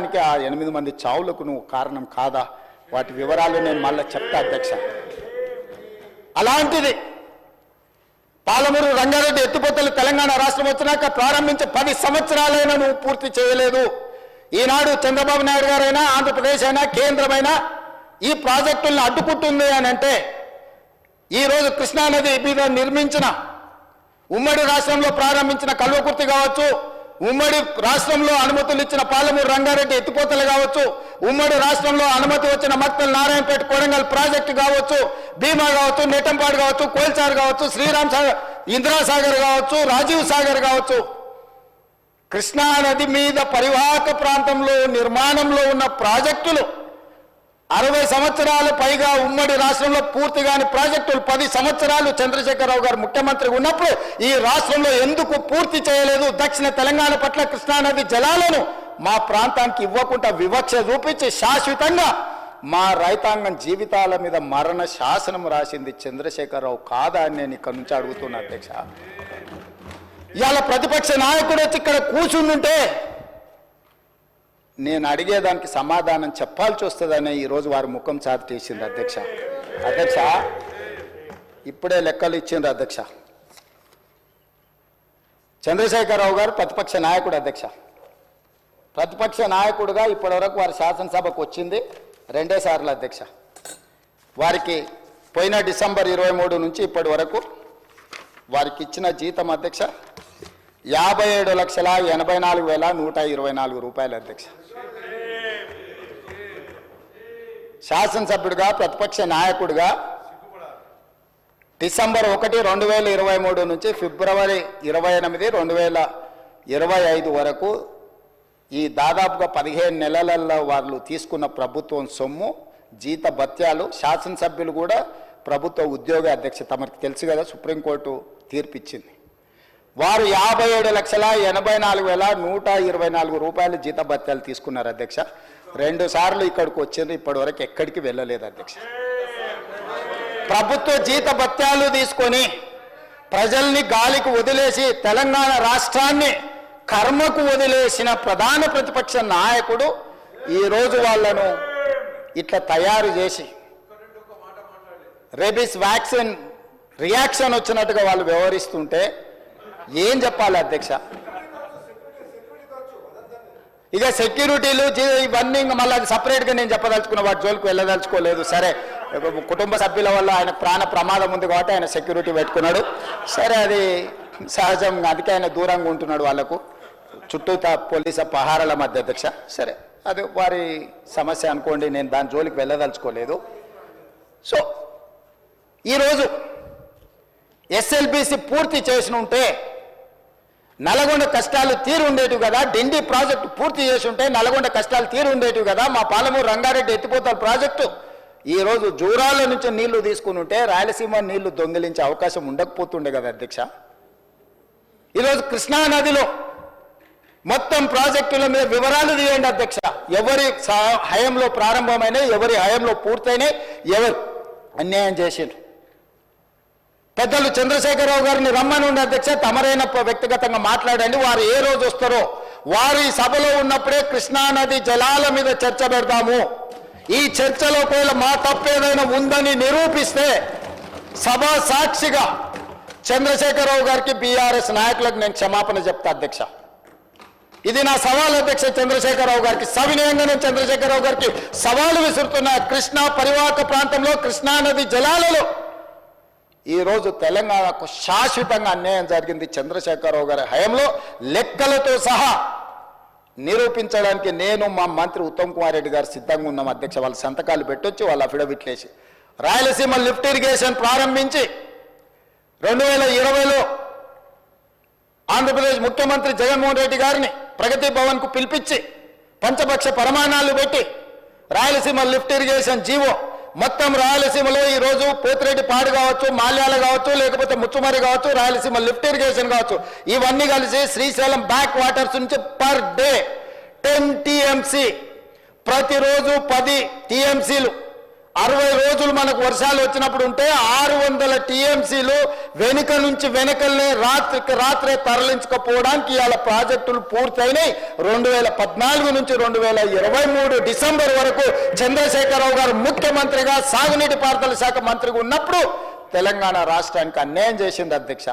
చావడానికి ఆ 8 మంది చావులకు నువ్వు కారణం కాదా? వాటి వివరాలు నేను మళ్ళీ చెప్తా అధ్యక్ష. అలాంటిది పాలమూరు రంగారెడ్డి ఎత్తిపోతలు తెలంగాణ రాష్ట్రం వచ్చినాక ప్రారంభించి 10 సంవత్సరాలైనా నువ్వు పూర్తి చేయలేదు. ఈనాడు చంద్రబాబు నాయుడు గారైనా ఆంధ్రప్రదేశ్ అయినా కేంద్రమైనా ఈ ప్రాజెక్టులను అడ్డుకుంటుంది అని అంటే, ఈరోజు కృష్ణానది మీద నిర్మించిన ఉమ్మడి రాష్ట్రంలో ప్రారంభించిన కల్వకుర్తి కావచ్చు, ఉమ్మడి రాష్ట్రంలో అనుమతులు ఇచ్చిన పాలమూరు రంగారెడ్డి ఎత్తిపోతలు కావచ్చు, ఉమ్మడి రాష్ట్రంలో అనుమతి వచ్చిన మక్తల్ నారాయణపేట కొడంగల్ ప్రాజెక్టు కావచ్చు, భీమా కావచ్చు, నెట్టంపాడు కావచ్చు, కోల్చారు కావచ్చు, శ్రీరామ్ సాగర్, ఇందిరాసాగర్ కావచ్చు, రాజీవ్ సాగర్ కావచ్చు, కృష్ణానది మీద పరివాహక ప్రాంతంలో నిర్మాణంలో ఉన్న ప్రాజెక్టులు 60 సంవత్సరాల పైగా ఉమ్మడి రాష్ట్రంలో పూర్తి కాని ప్రాజెక్టులు 10 సంవత్సరాలు చంద్రశేఖరరావు గారు ముఖ్యమంత్రిగా ఉన్నప్పుడు ఈ రాష్ట్రంలో ఎందుకు పూర్తి చేయలేదు? దక్షిణ తెలంగాణ పట్ల కృష్ణానది జలాలను మా ప్రాంతానికి ఇవ్వకుండా వివక్ష చూపించి శాశ్వతంగా మా రైతాంగం జీవితాల మీద మరణ శాసనం రాసింది చంద్రశేఖరరావు కాదా అని నేను ఇక్కడ నుంచి అడుగుతున్నా అధ్యక్ష. ఇవాళ ప్రతిపక్ష నాయకుడు వచ్చి ఇక్కడ కూర్చుంటుంటే నేను అడిగేదానికి సమాధానం చెప్పాల్సి వస్తుందనే ఈరోజు వారు ముఖం చాటేసింది అధ్యక్ష. అధ్యక్ష ఇప్పుడే లెక్కలు ఇచ్చిండ్రు అధ్యక్ష. చంద్రశేఖరరావు గారు ప్రతిపక్ష నాయకుడు అధ్యక్ష. ప్రతిపక్ష నాయకుడుగా ఇప్పటివరకు వారి శాసనసభకు వచ్చింది 2 సార్లు అధ్యక్ష. వారికి పోయిన డిసెంబర్ 23 నుంచి ఇప్పటి వరకు వారికి ఇచ్చిన జీతం అధ్యక్ష 57,84,124 రూపాయలు అధ్యక్ష. శాసనసభ్యుడిగా ప్రతిపక్ష నాయకుడిగా డిసెంబర్ 1, 2023 నుంచి ఫిబ్రవరి 28, 2025 వరకు ఈ దాదాపుగా 15 నెలలలో వాళ్ళు తీసుకున్న ప్రభుత్వం సొమ్ము, జీత భత్యాలు, శాసనసభ్యులు కూడా ప్రభుత్వ ఉద్యోగ అధ్యక్ష తమకు తెలుసు కదా, సుప్రీంకోర్టు తీర్పిచ్చింది. వారు 57,84,124 రూపాయలు జీత భత్యాలు తీసుకున్నారు అధ్యక్ష. 2 సార్లు ఇక్కడికి వచ్చింది, ఇప్పటి వరకు ఎక్కడికి వెళ్ళలేదు అధ్యక్ష. ప్రభుత్వ జీత భత్యాలు తీసుకొని ప్రజల్ని గాలికి వదిలేసి తెలంగాణ రాష్ట్రాన్ని కర్మకు వదిలేసిన ప్రధాన ప్రతిపక్ష నాయకుడు ఈరోజు వాళ్ళను ఇట్లా తయారు చేసి రేబీస్ వ్యాక్సిన్ రియాక్షన్ వచ్చినట్టుగా వాళ్ళు వ్యవహరిస్తుంటే ఏం చెప్పాలి అధ్యక్ష? ఇక సెక్యూరిటీలు ఇవన్నీ మళ్ళీ అది సపరేట్గా నేను చెప్పదలుచుకున్న, వాటి జోలికి వెళ్ళదలుచుకోలేదు. సరే, కుటుంబ సభ్యుల వల్ల ఆయన ప్రాణ ప్రమాదం ఉంది కాబట్టి ఆయన సెక్యూరిటీ పెట్టుకున్నాడు. సరే, అది సహజం, అందుకే ఆయన దూరంగా ఉంటున్నాడు వాళ్ళకు చుట్టూ పోలీసు పహారాల మధ్య అధ్యక్ష. సరే, అది వారి సమస్య అనుకోండి, నేను దాని జోలికి వెళ్ళదలుచుకోలేదు. సో ఈరోజు ఎస్ఎల్బిసి పూర్తి చేసి ఉంటే నల్గొండ కష్టాలు తీరు ఉండేటివి కదా, డిండి ప్రాజెక్టు పూర్తి చేసి ఉంటే నల్గొండ కష్టాలు తీరు ఉండేటివి కదా, మా పాలమూరు రంగారెడ్డి ఎత్తిపోతల ప్రాజెక్టు ఈరోజు జూరాల నుంచి నీళ్లు తీసుకుని ఉంటే రాయలసీమ నీళ్లు దొంగిలించే అవకాశం ఉండకపోతుండే కదా అధ్యక్ష. ఈరోజు కృష్ణానదిలో మొత్తం ప్రాజెక్టుల మీద వివరాలు తీయండి అధ్యక్ష. ఎవరి హయంలో ప్రారంభమైనాయి, ఎవరి హయంలో పూర్తయినాయి, ఎవరు అన్యాయం చేసిండ్రు. పెద్దలు చంద్రశేఖరరావు గారిని రమ్మని ఉండే అధ్యక్ష, తమరైన వ్యక్తిగతంగా మాట్లాడండి. వారు ఏ రోజు వస్తారో వారు ఈ సభలో ఉన్నప్పుడే కృష్ణానది జలాల మీద చర్చ పెడతాము. ఈ చర్చలో ఒకవేళ మా తప్పేదైనా ఉందని నిరూపిస్తే సభా సాక్షిగా చంద్రశేఖరరావు గారికి, బీఆర్ఎస్ నాయకులకు నేను క్షమాపణ చెప్తా అధ్యక్ష. ఇది నా సవాల్ అధ్యక్ష చంద్రశేఖరరావు గారికి. సవినయంగా నేను చంద్రశేఖరరావు గారికి సవాలు విసురుతున్నా. కృష్ణా పరివాహక ప్రాంతంలో కృష్ణానది జలాలలో ఈరోజు తెలంగాణకు శాశ్వతంగా అన్యాయం జరిగింది చంద్రశేఖరరావు గారి హయాంలో, లెక్కలతో సహా నిరూపించడానికి నేను మా మంత్రి ఉత్తమ్ కుమార్ రెడ్డి గారు సిద్ధంగా ఉన్నాం అధ్యక్ష. వాళ్ళ సంతకాలు పెట్టొచ్చు, వాళ్ళ అఫిడవిట్లు వేసి రాయలసీమ లిఫ్ట్ ఇరిగేషన్ ప్రారంభించి 2020లో ఆంధ్రప్రదేశ్ ముఖ్యమంత్రి జగన్మోహన్ రెడ్డి గారిని ప్రగతి భవన్కు పిలిపించి పంచపక్ష ప్రమాణాలు పెట్టి రాయలసీమ లిఫ్ట్ ఇరిగేషన్ జీవో మొత్తం రాయలసీమలో ఈరోజు పోతిరెడ్డి పాడు కావచ్చు, మాల్యాల కావచ్చు, లేకపోతే ముచ్చుమరి కావచ్చు, రాయలసీమ లిఫ్ట్ ఇరిగేషన్ కావచ్చు, ఇవన్నీ కలిసి శ్రీశైలం బ్యాక్ వాటర్స్ నుంచి పర్ డే 10 TMC ప్రతిరోజు 10 TMCలు 60 రోజులు మనకు వర్షాలు వచ్చినప్పుడు ఉంటే 600 టీఎంసీలు వెనుక నుంచి వెనకల్నే రాత్రికి రాత్రే తరలించకపోవడానికి ఇవాళ ప్రాజెక్టులు పూర్తయినాయి. 2014 నుంచి 2023 డిసెంబర్ వరకు చంద్రశేఖరరావు గారు ముఖ్యమంత్రిగా సాగునీటి పారుదల శాఖ మంత్రిగా ఉన్నప్పుడు తెలంగాణ రాష్ట్రానికి అన్యాయం చేసింది అధ్యక్ష.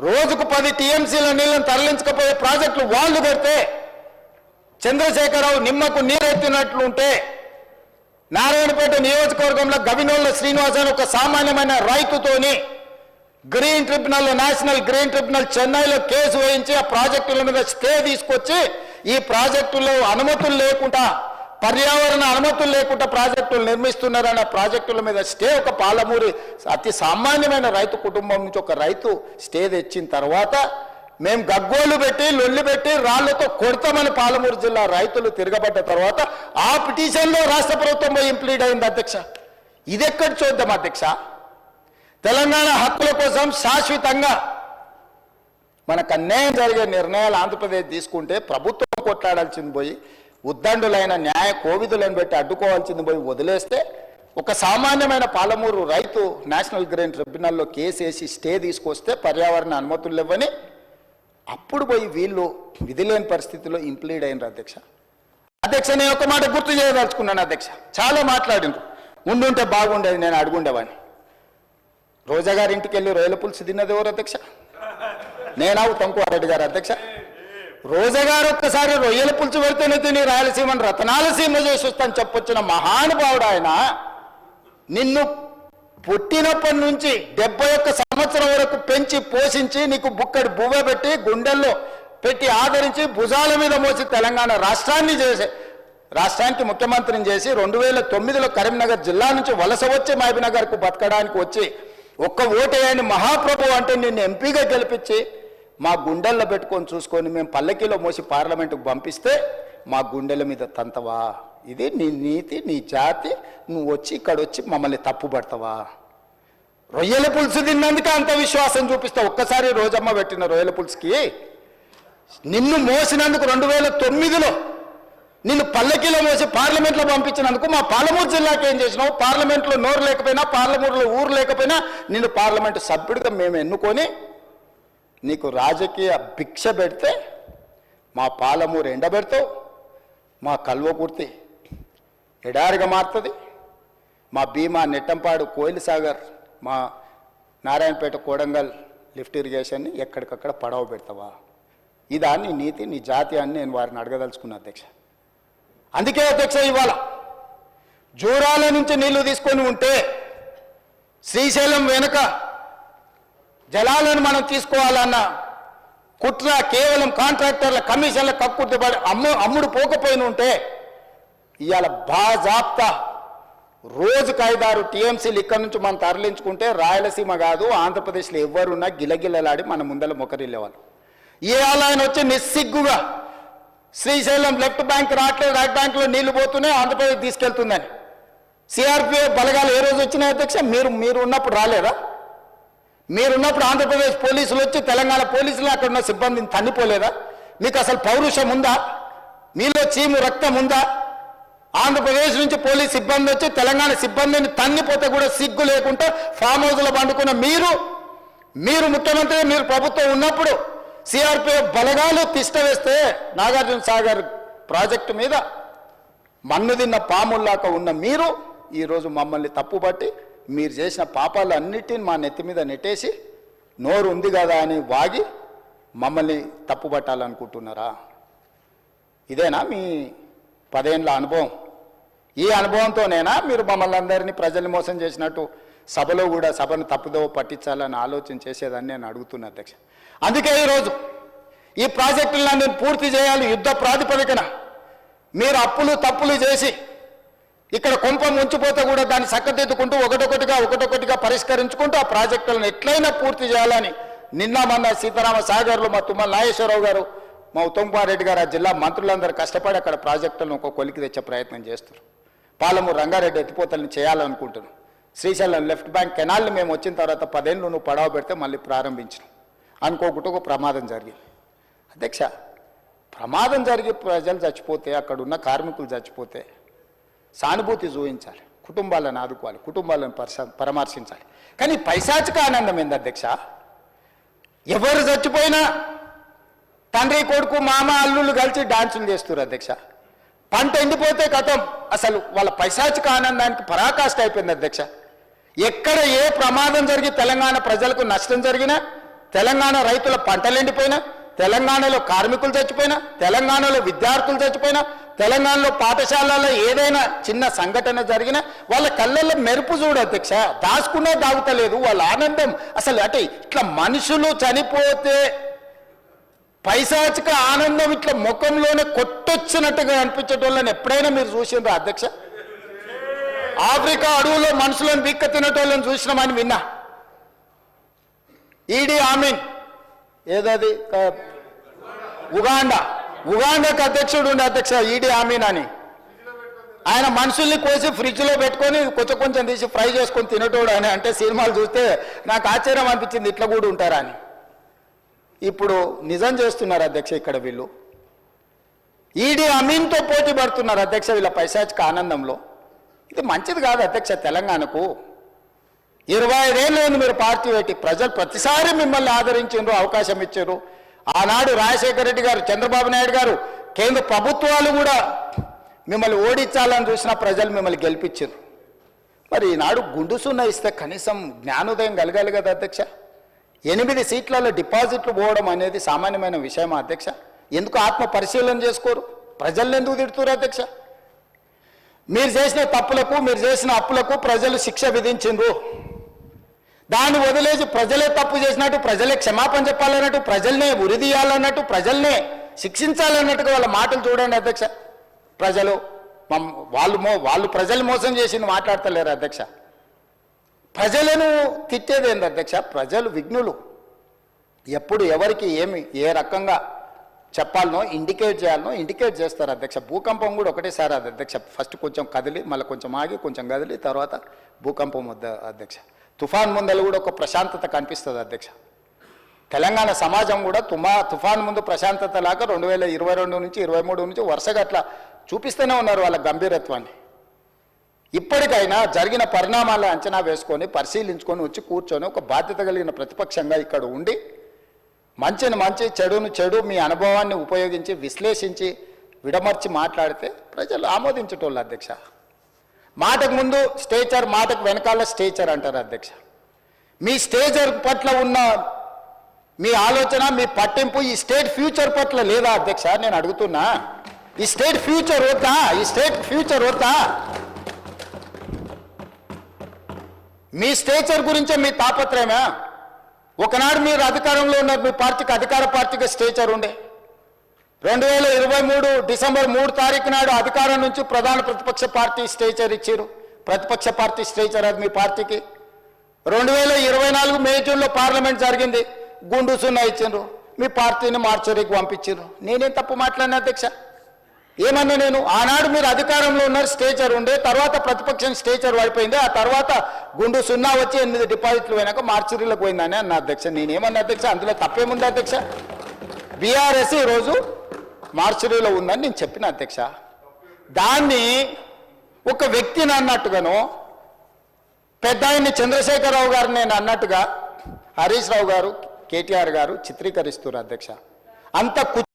రోజుకు 10 టీఎంసీల నీళ్లను తరలించకపోయే ప్రాజెక్టులు వాళ్ళు పెడితే చంద్రశేఖరరావు నిమ్మకు నీరెత్తినట్లు ఉంటే నారాయణపేట నియోజకవర్గంలో గవినోళ్ళ శ్రీనివాస్ అని ఒక సామాన్యమైన రైతుతోని green tribunal, national green tribunal చెన్నైలో కేసు వేయించి ఆ ప్రాజెక్టుల మీద స్టే తీసుకొచ్చి ఈ ప్రాజెక్టులో అనుమతులు లేకుండా, పర్యావరణ అనుమతులు లేకుండా ప్రాజెక్టులు నిర్మిస్తున్నారన్న ప్రాజెక్టుల మీద స్టే ఒక పాలమూరి అతి సామాన్యమైన రైతు కుటుంబం నుంచి ఒక రైతు స్టే తెచ్చిన తర్వాత మేము గగ్గోలు పెట్టి లొల్లి పెట్టి రాళ్లతో కొడతామని పాలమూరు జిల్లా రైతులు తిరగబడ్డ తర్వాత ఆ పిటిషన్లో రాష్ట్ర ప్రభుత్వం పోయి ఇంప్లీడ్ అయింది అధ్యక్ష. ఇదెక్కడ చూద్దాం అధ్యక్ష? తెలంగాణ హక్కుల కోసం శాశ్వతంగా మనకు అన్యాయం జరిగే నిర్ణయాలు ఆంధ్రప్రదేశ్ తీసుకుంటే ప్రభుత్వం కొట్లాడాల్సింది పోయి ఉద్దండులైన న్యాయ కోవిదులను పెట్టి అడ్డుకోవాల్సింది పోయి వదిలేస్తే ఒక సామాన్యమైన పాలమూరు రైతు నేషనల్ గ్రీన్ ట్రిబ్యునల్లో కేసు వేసి స్టే తీసుకొస్తే పర్యావరణ అనుమతులు ఇవ్వని అప్పుడు పోయి వీళ్ళు విధిలేని పరిస్థితిలో ఇంప్లీడ్ అయినారు అధ్యక్ష. అధ్యక్ష, నేను ఒక మాట గుర్తు చేయదలుచుకున్నాను అధ్యక్ష. చాలా మాట్లాడిండ్రు, ఉండుంటే బాగుండేది, నేను అడుగుండేవాడిని. రోజా గారి ఇంటికి వెళ్ళి రొయ్యల పులుసు తిన్నది ఎవరు అధ్యక్ష? నేనా ఉత్తమ్కుమారెడ్డి గారు అధ్యక్ష? రోజా గారు ఒక్కసారి రొయ్యల పులుసు పెడితేనే తిని రాయలసీమను రతనాలసీమ చేసి వస్తాను చెప్పొచ్చిన మహానుభావుడు ఆయన. నిన్ను పుట్టినప్పటి నుంచి 71 సంవత్సరం వరకు పెంచి పోషించి నీకు బుక్కడి బువ్వ పెట్టి గుండెల్లో పెట్టి ఆదరించి భుజాల మీద మోసి తెలంగాణ రాష్ట్రానికి ముఖ్యమంత్రిని చేసి 2009లో కరీంనగర్ జిల్లా నుంచి వలస వచ్చి మహబూబ్నగర్కు బతకడానికి వచ్చి ఒక్క ఓటేయని మహాప్రభు అంటే నిన్ను ఎంపీగా గెలిపించి మా గుండెల్లో పెట్టుకొని చూసుకొని మేము పల్లకీలో మోసి పార్లమెంటుకు పంపిస్తే మా గుండెల మీద తంతవా? ఇది నీ నీతి, నీ జాతి. నువ్వు వచ్చి ఇక్కడ వచ్చి మమ్మల్ని తప్పు పడతావా? రొయ్యల పులుసు తిన్నందుకే అంత విశ్వాసం చూపిస్తావు. ఒక్కసారి రోజమ్మ పెట్టిన రొయ్యల పులుసుకి నిన్ను మోసినందుకు 2009లో నిన్ను పల్లకీలో మోసి పార్లమెంట్లో పంపించినందుకు మా పాలమూరు జిల్లాకి ఏం చేసినావు? పార్లమెంట్లో నోరు లేకపోయినా, పార్లమూరులో ఊరు లేకపోయినా నిన్ను పార్లమెంటు సభ్యుడిగా మేము ఎన్నుకొని నీకు రాజకీయ భిక్ష పెడితే మా పాలమూరు ఎండబెడతావు, మా కల్వకుర్తి ఎడారిగా మారుతుంది, మా భీమా నెట్టంపాడు కోయిల్ సాగర్, మా నారాయణపేట కోడంగల్ లిఫ్ట్ ఇరిగేషన్ని ఎక్కడికక్కడ పడవ పెడతావా? ఇదా నీ నీతి, నీ జాతి అని నేను వారిని అడగదలుచుకున్నా అధ్యక్ష. అందుకే అధ్యక్ష, ఇవాళ జూరాల నుంచి నీళ్లు తీసుకొని ఉంటే శ్రీశైలం వెనుక జలాలను మనం తీసుకోవాలన్న కుట్ర కేవలం కాంట్రాక్టర్ల కమిషన్ల కక్కుర్తిపడి అమ్ముడు పోకపోయిన ఉంటే ఇవాళ బాజాప్తా రోజుకు 5-6 టీఎంసీలు ఇక్కడ నుంచి మనం తరలించుకుంటే రాయలసీమ కాదు ఆంధ్రప్రదేశ్లో ఎవరున్నా గిలగిలలాడి మన ముందల మొకరిల్లేవాళ్ళు. ఇవాళ ఆయన వచ్చి నిస్సిగ్గుగా శ్రీశైలం లెఫ్ట్ బ్యాంక్ రావట్లేదు, రైట్ బ్యాంకులో నీళ్లు పోతున్నాయి, ఆంధ్రప్రదేశ్ తీసుకెళ్తుందని. సిఆర్పిఎఫ్ బలగాలు ఏ రోజు వచ్చినాయి అధ్యక్ష? మీరు ఉన్నప్పుడు రాలేదా? మీరున్నప్పుడు ఆంధ్రప్రదేశ్ పోలీసులు వచ్చి తెలంగాణ పోలీసులు అక్కడ ఉన్న సిబ్బందిని తన్నిపోలేదా? మీకు అసలు పౌరుషం ఉందా? మీలో చీము రక్తం ఉందా? ఆంధ్రప్రదేశ్ నుంచి పోలీస్ సిబ్బంది వచ్చి తెలంగాణ సిబ్బందిని తన్నిపోతే కూడా సిగ్గు లేకుండా ఫామ్ హౌస్లో పండుకున్న మీరు ముఖ్యమంత్రి, మీరు ప్రభుత్వం ఉన్నప్పుడు సిఆర్పిఎఫ్ బలగాలు తిష్ట వేస్తే నాగార్జున సాగర్ ప్రాజెక్టు మీద మన్ను తిన్న పాముల్లాక ఉన్న మీరు ఈరోజు మమ్మల్ని తప్పుపట్టి మీరు చేసిన పాపాలు అన్నిటిని మా నెత్తి మీద నెట్టేసి నోరు ఉంది కదా అని వాగి మమ్మల్ని తప్పుపట్టాలనుకుంటున్నారా? ఇదేనా మీ 10 ఏళ్ల అనుభవం? ఈ అనుభవంతోనేనా మీరు మమ్మల్ని అందరినీ ప్రజల్ని మోసం చేసినట్టు సభలో కూడా సభను తప్పుదోవ పట్టించాలని ఆలోచన చేసేదని నేను అడుగుతున్నా అధ్యక్ష. అందుకే ఈరోజు ఈ ప్రాజెక్టులను పూర్తి చేయాలి యుద్ధ ప్రాతిపదికన. మీరు అప్పులు తప్పులు చేసి ఇక్కడ కొంప ముంచిపోతే కూడా దాన్ని చక్కదిద్దుకుంటూ ఒకటొకటిగా పరిష్కరించుకుంటూ ఆ ప్రాజెక్టులను ఎట్లయినా పూర్తి చేయాలని నిన్న మొన్న సీతారామ సాగర్లో మా తుమ్మల నాగేశ్వరరావు గారు, మా ఉత్తమ్కుమారెడ్డి గారు, ఆ జిల్లా మంత్రులందరూ కష్టపడి అక్కడ ప్రాజెక్టులను ఒక కొలికి తెచ్చే ప్రయత్నం చేస్తారు. పాలమూరు రంగారెడ్డి ఎత్తిపోతలను చేయాలనుకుంటున్నాం. శ్రీశైలం లెఫ్ట్ బ్యాంక్ కెనాల్ని మేము వచ్చిన తర్వాత 10 ఏళ్ళు నువ్వు పడవ పెడితే మళ్ళీ ప్రారంభించినాం. అనుకోకుండా ఒక ప్రమాదం జరిగింది అధ్యక్ష. ప్రమాదం జరిగి ప్రజలు చచ్చిపోతే, అక్కడున్న కార్మికులు చచ్చిపోతే సానుభూతి చూపించాలి. కుటుంబాలను ఆదుకోవాలి, కుటుంబాలను పరామర్శించాలి. కానీ పైశాచిక ఆనందం ఏంది అధ్యక్ష? ఎవరు చచ్చిపోయినా తండ్రి కొడుకు మామ అల్లుళ్ళు కలిసి డాన్సులు చేస్తారు అధ్యక్ష. పంట ఎండిపోతే కథం, అసలు వాళ్ళ పైశాచిక ఆనందానికి పరాకాష్ట అయిపోయింది అధ్యక్ష. ఎక్కడ ఏ ప్రమాదం జరిగి తెలంగాణ ప్రజలకు నష్టం జరిగినా, తెలంగాణ రైతుల పంటలు ఎండిపోయినా, తెలంగాణలో కార్మికులు చచ్చిపోయినా, తెలంగాణలో విద్యార్థులు చచ్చిపోయినా, తెలంగాణలో పాఠశాలలో ఏదైనా చిన్న సంఘటన జరిగినా వాళ్ళ కళ్ళల్లో మెరుపు చూడు అధ్యక్ష. దాచుకునే దాగుతలేదు వాళ్ళ ఆనందం. అసలు అంటే ఇట్లా మనుషులు చనిపోతే పైశాచిక ఆనందం ఇట్లా ముఖంలోనే కొట్టొచ్చినట్టుగా అనిపించేటోళ్ళని ఎప్పుడైనా మీరు చూసిండ్రా అధ్యక్ష? ఆఫ్రికా అడవులో మనుషులను బిక్క తినేటోళ్ళని చూసినామని విన్నా. ఈడీ ఆమీన్ ఏదది ఉగాండాకు అధ్యక్షుడు ఉండే అధ్యక్ష ఈడీ ఆమీన్ అని. ఆయన మనుషుల్ని కోసి ఫ్రిడ్జ్లో పెట్టుకొని కొంచెం తీసి ఫ్రై చేసుకొని తినేటోడు అని. అంటే సినిమాలు చూస్తే నాకు ఆశ్చర్యం అనిపించింది, ఇట్లా కూడా ఉంటారా అని. ఇప్పుడు నిజం చేస్తున్నారు అధ్యక్ష. ఇక్కడ వీళ్ళు ఈడీ అమీన్తో పోటీ పడుతున్నారు అధ్యక్ష వీళ్ళ పైశాచిక ఆనందంలో. ఇది మంచిది కాదు అధ్యక్ష. తెలంగాణకు 25 ఏళ్ళు మీరు పార్టీ పెట్టి ప్రజలు ప్రతిసారి మిమ్మల్ని ఆదరించారు, అవకాశం ఇచ్చారు. ఆనాడు రాజశేఖర రెడ్డి గారు, చంద్రబాబు నాయుడు గారు, కేంద్ర ప్రభుత్వాలు కూడా మిమ్మల్ని ఓడించాలని చూసిన ప్రజలు మిమ్మల్ని గెలిపించారు. మరి ఈనాడు గుండు సున్నా ఇస్తే కనీసం జ్ఞానోదయం కలగాలి కదా అధ్యక్ష. 8 సీట్లలో డిపాజిట్లు పోవడం అనేది సామాన్యమైన విషయమా అధ్యక్ష? ఎందుకు ఆత్మ పరిశీలన చేసుకోరు? ప్రజల్ని ఎందుకు తిడుతున్నారు అధ్యక్ష? మీరు చేసిన తప్పులకు, మీరు చేసిన అప్పులకు ప్రజలు శిక్ష విధించిండ్రు. దాన్ని వదిలేసి ప్రజలే తప్పు చేసినట్టు, ప్రజలే క్షమాపణ చెప్పాలన్నట్టు, ప్రజల్నే ఉరిదీయాలన్నట్టు, ప్రజల్నే శిక్షించాలన్నట్టుగా వాళ్ళ మాటలు చూడండి అధ్యక్ష. ప్రజలు వాళ్ళు ప్రజలు మోసం చేసింది మాట్లాడతలేరు అధ్యక్ష. ప్రజలను తిట్టేది ఏంది అధ్యక్ష? ప్రజలు విఘ్నులు. ఎప్పుడు ఎవరికి ఏ రకంగా చెప్పాలనో ఇండికేట్ చేయాలనో ఇండికేట్ చేస్తారు అధ్యక్ష. భూకంపం కూడా ఒకటేసారి అది అధ్యక్ష. ఫస్ట్ కొంచెం కదిలి, మళ్ళీ కొంచెం ఆగి, కొంచెం కదిలి, తర్వాత భూకంపం వద్ద అధ్యక్ష. తుఫాన్ ముందలు కూడా ఒక ప్రశాంతత కనిపిస్తుంది అధ్యక్ష. తెలంగాణ సమాజం కూడా తుఫాన్ ముందు ప్రశాంతత లాగా 2022 నుంచి 23 నుంచి వరుసగా అట్లా చూపిస్తూనే ఉన్నారు వాళ్ళ గంభీరత్వాన్ని. ఇప్పటికైనా జరిగిన పరిణామాలను అంచనా వేసుకొని పరిశీలించుకొని వచ్చి కూర్చొని ఒక బాధ్యత కలిగిన ప్రతిపక్షంగా ఇక్కడ ఉండి మంచిని మంచి, చెడును చెడు, మీ అనుభవాన్ని ఉపయోగించి విశ్లేషించి విడమర్చి మాట్లాడితే ప్రజలు ఆమోదించేటోళ్ళు అధ్యక్ష. మాటకు ముందు స్టేచర్, మాటకు వెనకాల స్టేచర్ అంటారు అధ్యక్ష. మీ స్టేచర్ పట్ల ఉన్న మీ ఆలోచన, మీ పట్టింపు ఈ స్టేట్ ఫ్యూచర్ పట్ల లేదా అధ్యక్ష? నేను అడుగుతున్నా. ఈ స్టేట్ ఫ్యూచర్ వద్దా? ఈ స్టేట్ ఫ్యూచర్ వద్దా? మీ స్టేచర్ గురించే మీ తాపత్రయమా? ఒకనాడు మీరు అధికారంలో ఉన్నారు, మీ పార్టీకి అధికార పార్టీగా స్టేచర్ ఉండే. 2023 డిసెంబర్ 3 తారీఖు నాడు అధికారం నుంచి ప్రధాన ప్రతిపక్ష పార్టీ స్టేచర్ ఇచ్చారు. ప్రతిపక్ష పార్టీ స్టేచర్ అది మీ పార్టీకి. 2024 మే జూన్లో పార్లమెంట్ జరిగింది, గుండు సున్నా ఇచ్చిండ్రు, మీ పార్టీని మార్చరీకి పంపించారు. నేనేం తప్పు మాట్లాడిన అధ్యక్ష? ఏమన్నా నేను? ఆనాడు మీరు అధికారంలో ఉన్నారు, స్టేచర్ ఉండే, తర్వాత ప్రతిపక్షం స్టేచర్ పడిపోయింది, ఆ తర్వాత గుండు సున్నా వచ్చి 8 డిపాజిట్లు పోయినాక మార్చరీలకు పోయిందని అన్న అధ్యక్ష. నేనేమన్నా అధ్యక్ష? అందులో తప్పేముంది అధ్యక్ష? బీఆర్ఎస్ ఈరోజు మార్చరీలో ఉందని నేను చెప్పిన అధ్యక్ష. దాన్ని ఒక వ్యక్తిని అన్నట్టుగాను, పెద్ద ఆయన్ని చంద్రశేఖరరావు గారిని నేను అన్నట్టుగా హరీష్ రావు గారు, కేటీఆర్ గారు చిత్రీకరిస్తున్నారు అధ్యక్ష. అంత